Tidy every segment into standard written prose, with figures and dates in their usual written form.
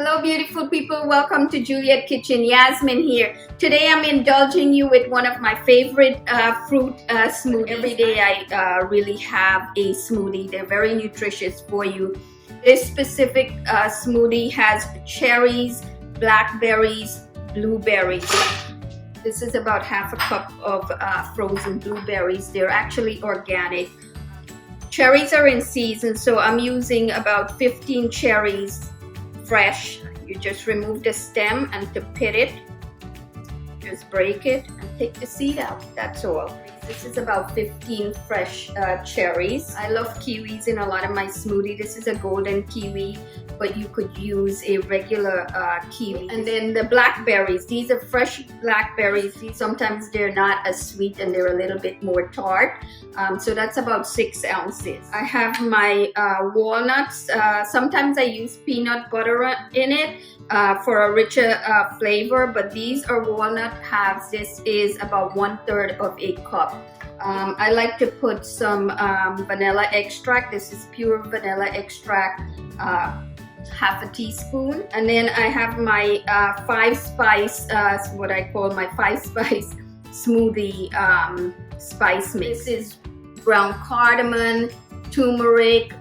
Hello beautiful people, welcome to Juliet Kitchen. Yasmin here. Today I'm indulging you with one of my favorite fruit smoothies. Every day I really have a smoothie. They're very nutritious for you. This specific smoothie has cherries, blackberries, blueberries. This is about half a cup of frozen blueberries. They're actually organic. Cherries are in season, so I'm using about 15 cherries fresh. You just remove the stem and to pit it, just break it and take the seed out. That's all. This is about 15 fresh cherries. I love kiwis in a lot of my smoothie. This is a golden kiwi, but you could use a regular kiwi. And then the blackberries. These are fresh blackberries. Sometimes they're not as sweet and they're a little bit more tart. So that's about 6 ounces. I have my walnuts. Sometimes I use peanut butter in it for a richer flavor, but these are walnut halves. This is about 1/3 of a cup. I like to put some vanilla extract. This is pure vanilla extract, half a teaspoon. And then I have my 5-spice, what I call my 5-spice smoothie spice mix. This is ground cardamom, turmeric,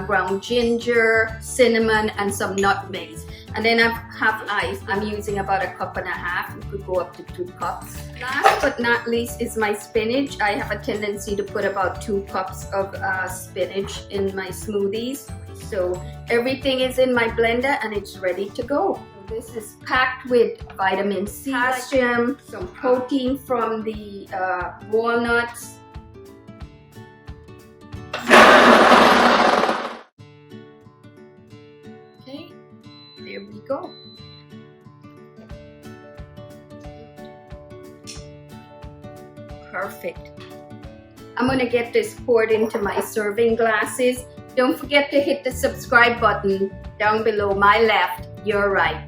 ground ginger, cinnamon, and some nutmegs. And then I have ice. I'm using about 1.5 cups. You could go up to 2 cups. Last but not least is my spinach. I have a tendency to put about 2 cups of spinach in my smoothies. So everything is in my blender and it's ready to go. This is packed with vitamin C, potassium, some protein from the walnuts. Okay, there we go. Perfect. I'm gonna get this poured into my serving glasses. Don't forget to hit the subscribe button down below, my left, your right.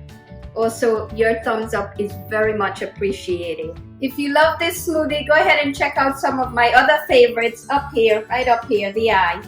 Also, your thumbs up is very much appreciated. If you love this smoothie, go ahead and check out some of my other favorites up here, right up here, the eye.